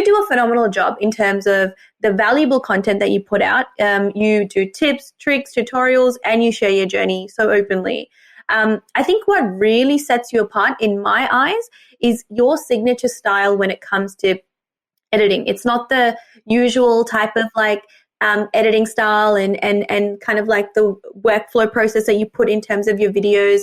do a phenomenal job in terms of the valuable content that you put out. You do tips, tricks, tutorials, and you share your journey so openly. I think what really sets you apart in my eyes is your signature style when it comes to editing. It's not the usual type of like editing style and kind of like the workflow process that you put in terms of your videos.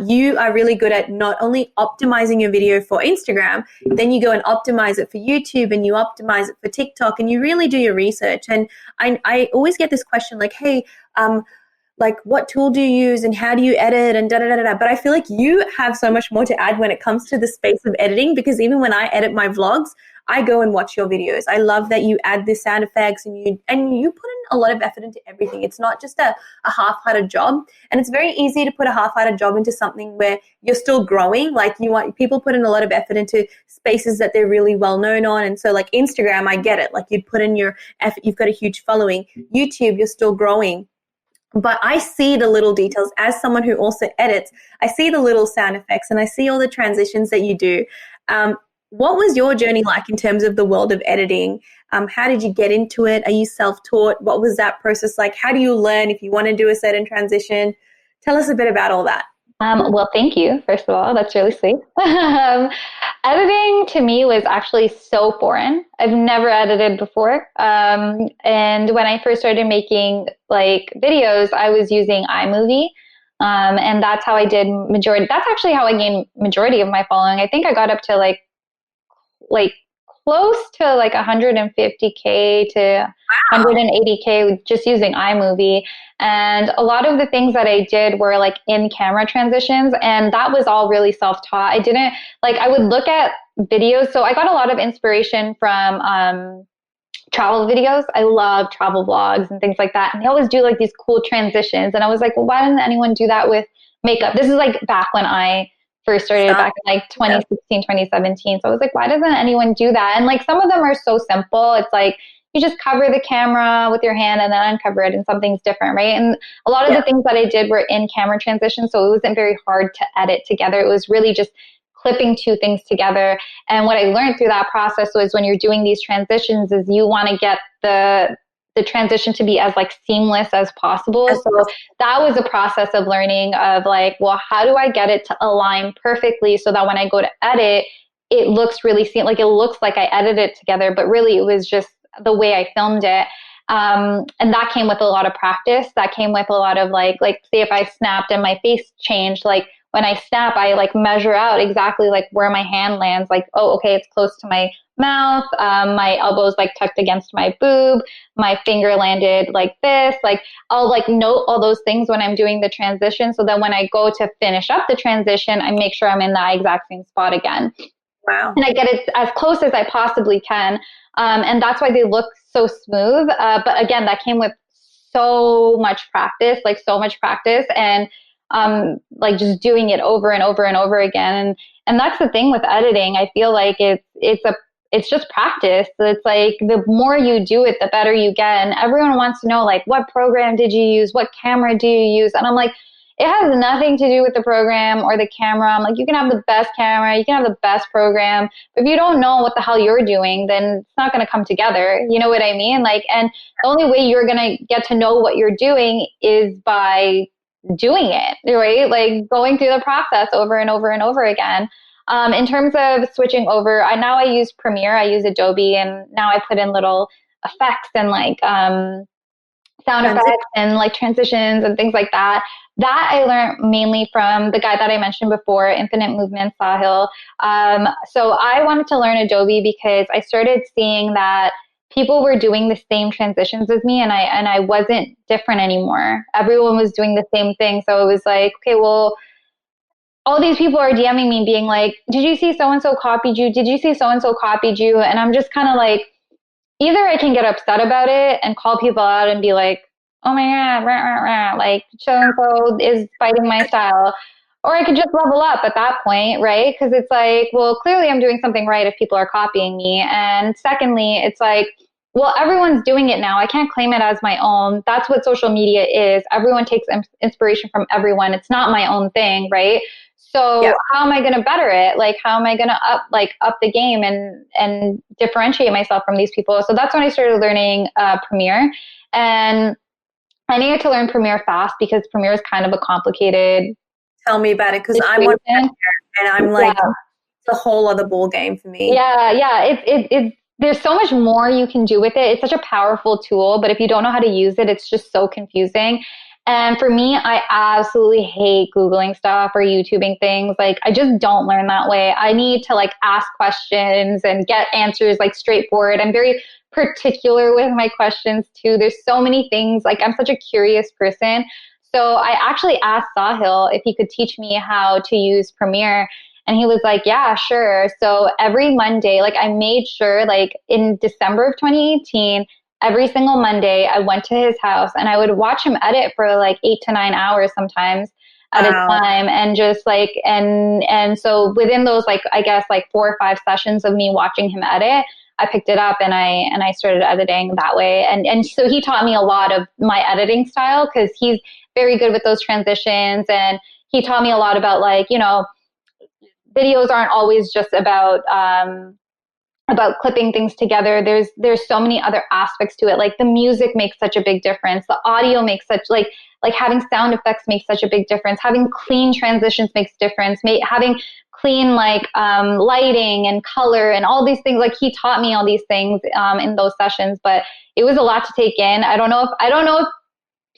You are really good at not only optimizing your video for Instagram, then you go and optimize it for YouTube and you optimize it for TikTok and you really do your research. And I always get this question like, hey, like what tool do you use and how do you edit and da-da-da-da-da. But I feel like you have so much more to add when it comes to the space of editing, because even when I edit my vlogs, I go and watch your videos. I love that you add the sound effects and you put in a lot of effort into everything. It's not just a half-hearted job. And it's very easy to put a half-hearted job into something where you're still growing. Like people put in a lot of effort into spaces that they're really well known on. And so like Instagram, I get it. Like you'd put in your effort, you've got a huge following. YouTube, you're still growing. But I see the little details as someone who also edits. I see the little sound effects and I see all the transitions that you do. What was your journey like in terms of the world of editing? How did you get into it? Are you self-taught? What was that process like? How do you learn if you want to do a certain transition? Tell us a bit about all that. Well, thank you, first of all. That's really sweet. Editing to me was actually so foreign. I've never edited before. And when I first started making like videos, I was using iMovie. And that's how I did majority. That's actually how I gained majority of my following. I think I got up to like close to like 150K to 180K just using iMovie. And a lot of the things that I did were like in camera transitions. And that was all really self-taught. I would look at videos. So I got a lot of inspiration from travel videos. I love travel vlogs and things like that. And they always do like these cool transitions. And I was like, well, why didn't anyone do that with makeup? This is like back when I first started back in like 2016, 2017. So I was like, why doesn't anyone do that? And like some of them are so simple. It's like you just cover the camera with your hand and then uncover it and something's different, right? And a lot of the things that I did were in camera transition. So it wasn't very hard to edit together. It was really just clipping two things together. And what I learned through that process was when you're doing these transitions is you want to get the transition to be as like seamless as possible. So that was a process of learning of like, well, how do I get it to align perfectly so that when I go to edit, it looks really like it looks like I edited it together, but really it was just the way I filmed it. And that came with a lot of practice. That came with a lot of like say if I snapped and my face changed, like when I snap, I like measure out exactly like where my hand lands. Like, oh, okay, it's close to my mouth. My elbow's like tucked against my boob. My finger landed like this. Like I'll like note all those things when I'm doing the transition. So then when I go to finish up the transition, I make sure I'm in that exact same spot again. Wow. And I get it as close as I possibly can. And that's why they look so smooth. But again, that came with so much practice, and like just doing it over and over and over again. And that's the thing with editing. I feel like it's just practice. It's like the more you do it, the better you get. And everyone wants to know like, what program did you use? What camera do you use? And I'm like, it has nothing to do with the program or the camera. I'm like, you can have the best camera, you can have the best program, but if you don't know what the hell you're doing, then it's not going to come together. You know what I mean? Like, and the only way you're going to get to know what you're doing is by doing it, right? Like going through the process over and over and over again. In terms of switching over, I use Premiere, I use Adobe, and now I put in little effects and like sound effects and like transitions and things like that. That I learned mainly from the guy that I mentioned before, Infinite Movement Sahil. So I wanted to learn Adobe because I started seeing that people were doing the same transitions as me, and I wasn't different anymore. Everyone was doing the same thing. So it was like, okay, well, all these people are DMing me being like, did you see so-and-so copied you? Did you see so-and-so copied you? And I'm just kind of like, either I can get upset about it and call people out and be like, oh my God, rah, rah, rah, like so-and-so is fighting my style. Or I could just level up at that point, right? Because it's like, well, clearly I'm doing something right if people are copying me. And secondly, it's like, well, everyone's doing it now. I can't claim it as my own. That's what social media is. Everyone takes inspiration from everyone. It's not my own thing, right? So Yeah. how am I going to better it? Like, how am I going to up the game and differentiate myself from these people? So that's when I started learning Premiere, and I needed to learn Premiere fast because Premiere is kind of a complicated Tell me about it, because I'm on situation. and I'm Yeah. like, it's a whole other ball game for me. Yeah. It's there's so much more you can do with it. It's such a powerful tool, but if you don't know how to use it, it's just so confusing. And for me, I absolutely hate Googling stuff or YouTubing things. Like, I just don't learn that way. I need to like ask questions and get answers like straightforward. I'm very particular with my questions too. There's so many things. Like, I'm such a curious person. So I actually asked Sahil if he could teach me how to use Premiere. And he was like, yeah, sure. So every Monday, like I made sure, like in December of 2018, every single Monday, I went to his house and I would watch him edit for like 8 to 9 hours sometimes at a Wow. time. And just like, and so within those, like, I guess like 4 or 5 sessions of me watching him edit, I picked it up and I started editing that way. And so he taught me a lot of my editing style because he's very good with those transitions. And he taught me a lot about like, videos aren't always just about clipping things together. There's so many other aspects to it. Like the music makes such a big difference. The audio makes such like having sound effects makes such a big difference. Having clean transitions makes difference. Having clean like lighting and color and all these things. Like he taught me all these things in those sessions, but it was a lot to take in. I don't know if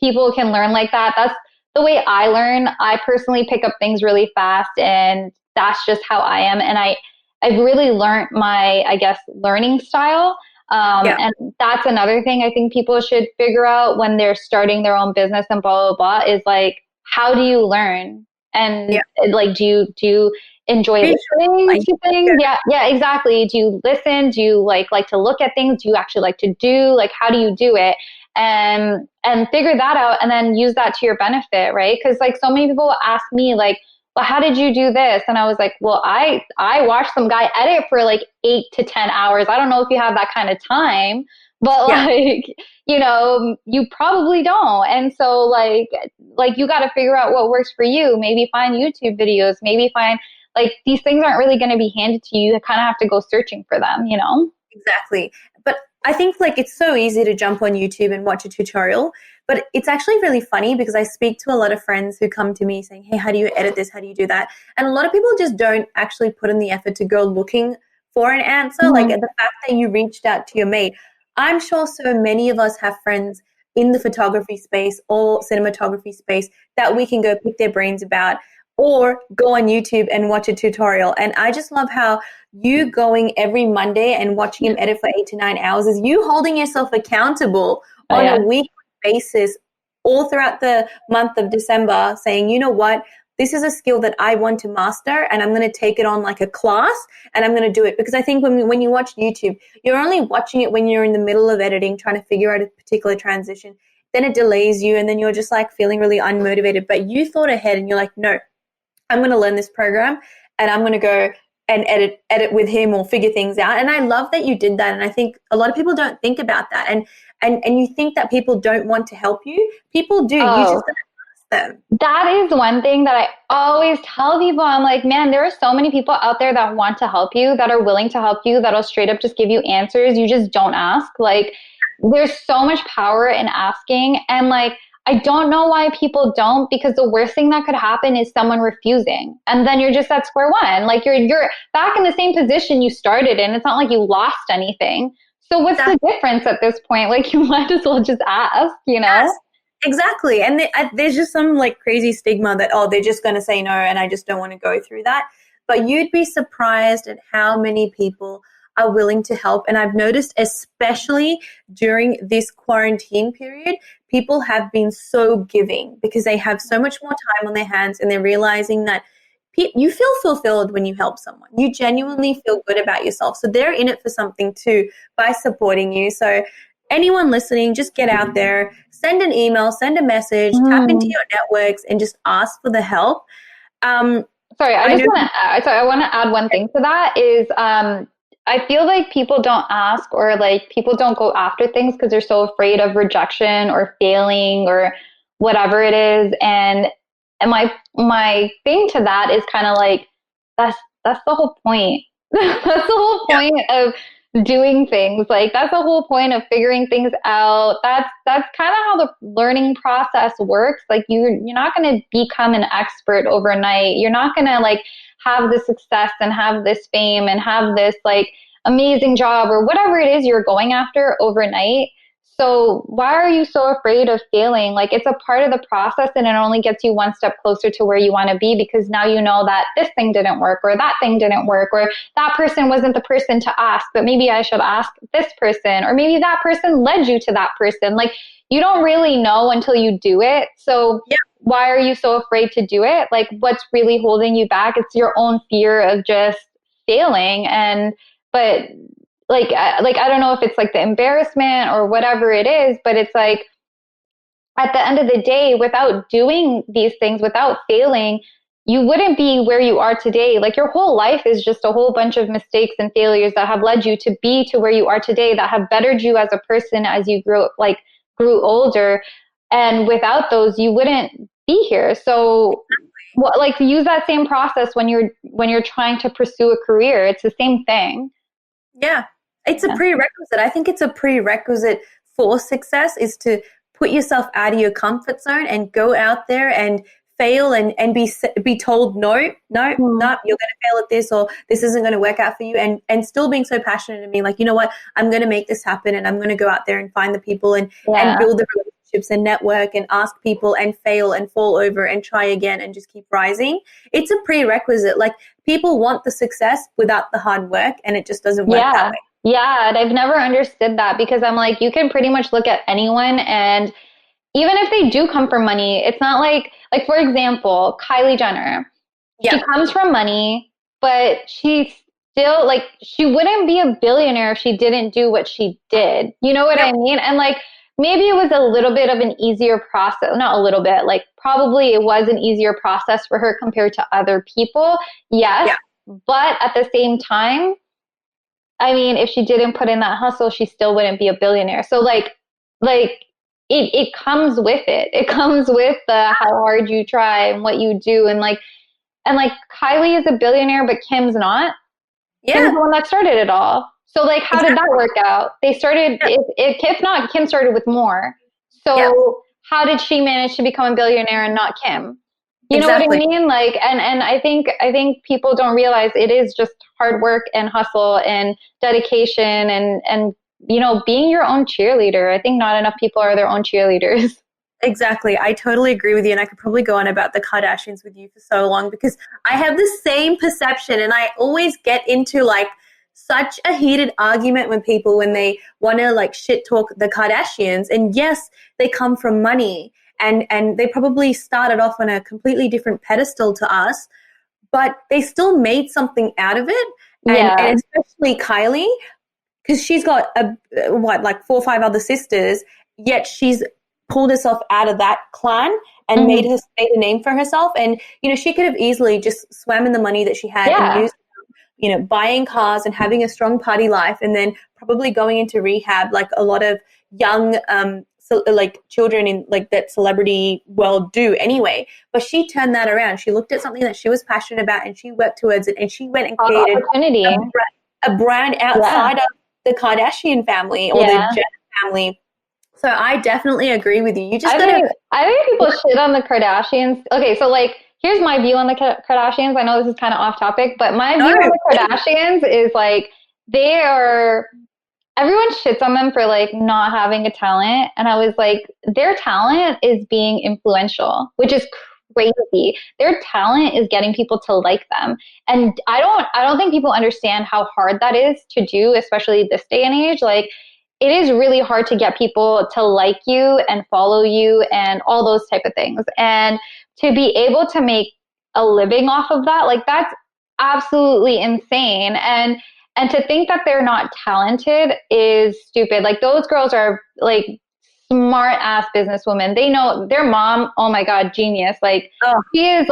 people can learn like that. That's the way I learn. I personally pick up things really fast, and that's just how I am. And I've really learned my, I guess, learning style. Yeah. And that's another thing I think people should figure out when they're starting their own business and blah, blah, blah, is like, how do you learn? And Yeah. like, do you enjoy Visual, listening like, to things? Yeah, exactly. Do you listen? Do you like to look at things? Do you actually like to do? Like, how do you do it? And figure that out and then use that to your benefit, right? Because like so many people ask me like, well, how did you do this? And I was like, well, I watched some guy edit for like 8 to 10 hours. I don't know if you have that kind of time, but yeah. like, you probably don't. And so like you got to figure out what works for you. Maybe find YouTube videos, maybe find like these things aren't really going to be handed to you. You kind of have to go searching for them. Exactly. But I think like it's so easy to jump on YouTube and watch a tutorial, but it's actually really funny because I speak to a lot of friends who come to me saying, hey, how do you edit this? How do you do that? And a lot of people just don't actually put in the effort to go looking for an answer. Like Mhm. the fact that you reached out to your mate, I'm sure so many of us have friends in the photography space or cinematography space that we can go pick their brains about or go on YouTube and watch a tutorial. And I just love how you going every Monday and watching him edit for 8 to 9 hours is you holding yourself accountable Oh on a yeah. weekly basis all throughout the month of December, saying, you know what, this is a skill that I want to master and I'm going to take it on like a class and I'm going to do it. Because I think when you watch YouTube, you're only watching it when you're in the middle of editing, trying to figure out a particular transition. Then it delays you and then you're just like feeling really unmotivated. But you thought ahead and you're like, no, I'm going to learn this program and I'm going to go and edit with him or figure things out. And I love that you did that. And I think a lot of people don't think about that. And you think that people don't want to help you. People do. You Oh, just don't ask them. that is one thing that I always tell people. I'm like, man, there are so many people out there that want to help you, that are willing to help you, that'll straight up just give you answers. You just don't ask. Like, there's so much power in asking. And like, I don't know why people don't, because the worst thing that could happen is someone refusing. And then you're just at square one. Like you're back in the same position you started in. It's not like you lost anything. So what's the difference at this point? Like you might as well just ask, you Yes, know? exactly. And there's just some like crazy stigma that, oh, they're just going to say no and I just don't want to go through that. But you'd be surprised at how many people are willing to help. And I've noticed, especially during this quarantine period, people have been so giving because they have so much more time on their hands and they're realizing that you feel fulfilled when you help someone. You genuinely feel good about yourself. So they're in it for something too by supporting you. So anyone listening, just get out there, send an email, send a message, tap into Mm. your networks and just ask for the help. Sorry, I know. I want to add one thing to that is I feel like people don't ask or like people don't go after things because they're so afraid of rejection or failing or whatever it is. And my thing to that is kind of like, that's the whole point. That's the whole point of doing things. Like that's the whole point of figuring things out. That's kind of how the learning process works. Like you're not going to become an expert overnight. You're not going to like have this success and have this fame and have this like amazing job or whatever it is you're going after overnight. So why are you so afraid of failing? Like it's a part of the process and it only gets you one step closer to where you want to be, because now you know that this thing didn't work or that thing didn't work or that person wasn't the person to ask, but maybe I should ask this person, or maybe that person led you to that person. Like you don't really know until you do it. So why are you so afraid to do it? Like what's really holding you back? It's your own fear of just failing. But I don't know if it's like the embarrassment or whatever it is, but it's like at the end of the day, without doing these things, without failing, you wouldn't be where you are today. Like your whole life is just a whole bunch of mistakes and failures that have led you to be to where you are today, that have bettered you as a person as you grew older. And without those, you wouldn't be here. So like use that same process when you're trying to pursue a career. It's the same thing. Yeah. It's a prerequisite. I think it's a prerequisite for success is to put yourself out of your comfort zone and go out there and fail and be told, no, you're going to fail at this, or this isn't going to work out for you. And still being so passionate and being like, you know what, I'm going to make this happen and I'm going to go out there and find the people and build the relationships and network and ask people and fail and fall over and try again and just keep rising. It's a prerequisite. Like people want the success without the hard work, and it just doesn't work that way. Yeah, and I've never understood that, because I'm like, you can pretty much look at anyone, and even if they do come from money, it's not like for example, Kylie Jenner. She comes from money, but she still like she wouldn't be a billionaire if she didn't do what she did. You know what I mean? And like maybe it was a little bit of an easier process, not a little bit, like probably it was an easier process for her compared to other people. Yes, but at the same time, I mean, if she didn't put in that hustle, she still wouldn't be a billionaire. So like it comes with it. It comes with the how hard you try and what you do. And like Kylie is a billionaire, but Kim's not. Kim's the one that started it all. So like, how did that work out? They started, if not, Kim started with more. So how did she manage to become a billionaire and not Kim? You know what I mean? Like, and I think people don't realize it is just hard work and hustle and dedication and you know, being your own cheerleader. I think not enough people are their own cheerleaders. Exactly. I totally agree with you. And I could probably go on about the Kardashians with you for so long, because I have the same perception, and I always get into like such a heated argument when they want to like shit talk the Kardashians. And yes, they come from money, and they probably started off on a completely different pedestal to us, but they still made something out of it. And especially Kylie, because she's got like 4 or 5 other sisters, yet she's pulled herself out of that clan and made a name for herself. And, you know, she could have easily just swam in the money that she had and used, you know, buying cars and having a strong party life, and then probably going into rehab like a lot of young like children in like that celebrity world do anyway. But she turned that around. She looked at something that she was passionate about and she worked towards it, and she went and created a brand outside of the Kardashian family or the Jenner family. So I definitely agree with you. You just I think people shit on the Kardashians. Okay, so like here's my view on the Kardashians. I know this is kind of off topic, but my view on the Kardashians is like everyone shits on them for like not having a talent. And I was like, their talent is being influential, which is crazy. Their talent is getting people to like them. And I don't think people understand how hard that is to do, especially this day and age. Like it is really hard to get people to like you and follow you and all those type of things. And to be able to make a living off of that, like that's absolutely insane. And to think that they're not talented is stupid. Like those girls are like smart ass businesswomen. They know their mom. Oh my God, genius. Like she is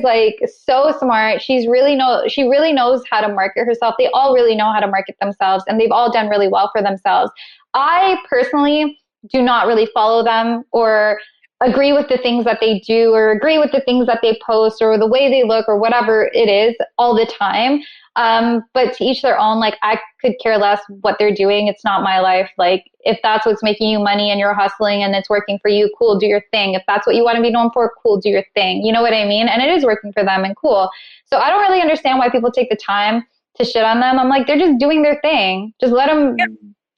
like so smart. She really knows how to market herself. They all really know how to market themselves, and they've all done really well for themselves. I personally do not really follow them or agree with the things that they do or agree with the things that they post or the way they look or whatever it is all the time. But to each their own. Like, I could care less what they're doing. It's not my life. Like, if that's what's making you money and you're hustling and it's working for you, cool, do your thing. If that's what you want to be known for, cool, do your thing. You know what I mean? And it is working for them, and cool. So I don't really understand why people take the time to shit on them. I'm like, they're just doing their thing. Just let them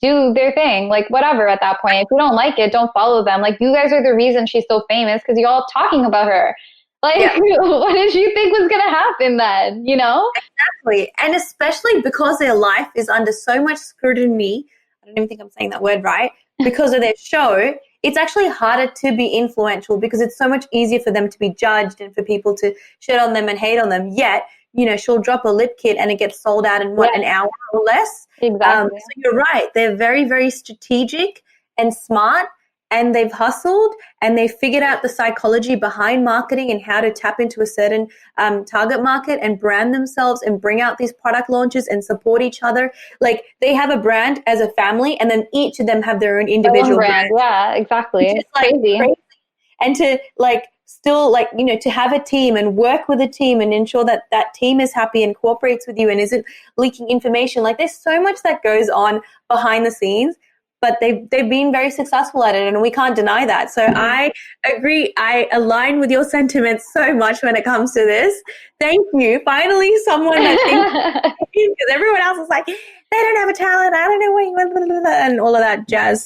do their thing. Like, whatever at that point. If you don't like it, don't follow them. Like, you guys are the reason she's so famous, because you all talking about her. Like, what did you think was going to happen then, you know? Exactly. And especially because their life is under so much scrutiny. I don't even think I'm saying that word right. Because of their show, it's actually harder to be influential, because it's so much easier for them to be judged and for people to shit on them and hate on them. Yet, you know, she'll drop a lip kit and it gets sold out in an hour or less. Exactly. So you're right. They're very, very strategic and smart, and they've hustled and they figured out the psychology behind marketing and how to tap into a certain target market and brand themselves and bring out these product launches and support each other. Like, they have a brand as a family, and then each of them have their own individual brand. Yeah, exactly. It's like crazy. And to like still, like, you know, to have a team and work with a team and ensure that that team is happy and cooperates with you and isn't leaking information. Like, there's so much that goes on behind the scenes, but they've been very successful at it, and we can't deny that. So I agree. I align with your sentiments so much when it comes to this. Thank you. Finally, someone that thinks, because everyone else is like, they don't have a talent. I don't know what you want, and all of that jazz. So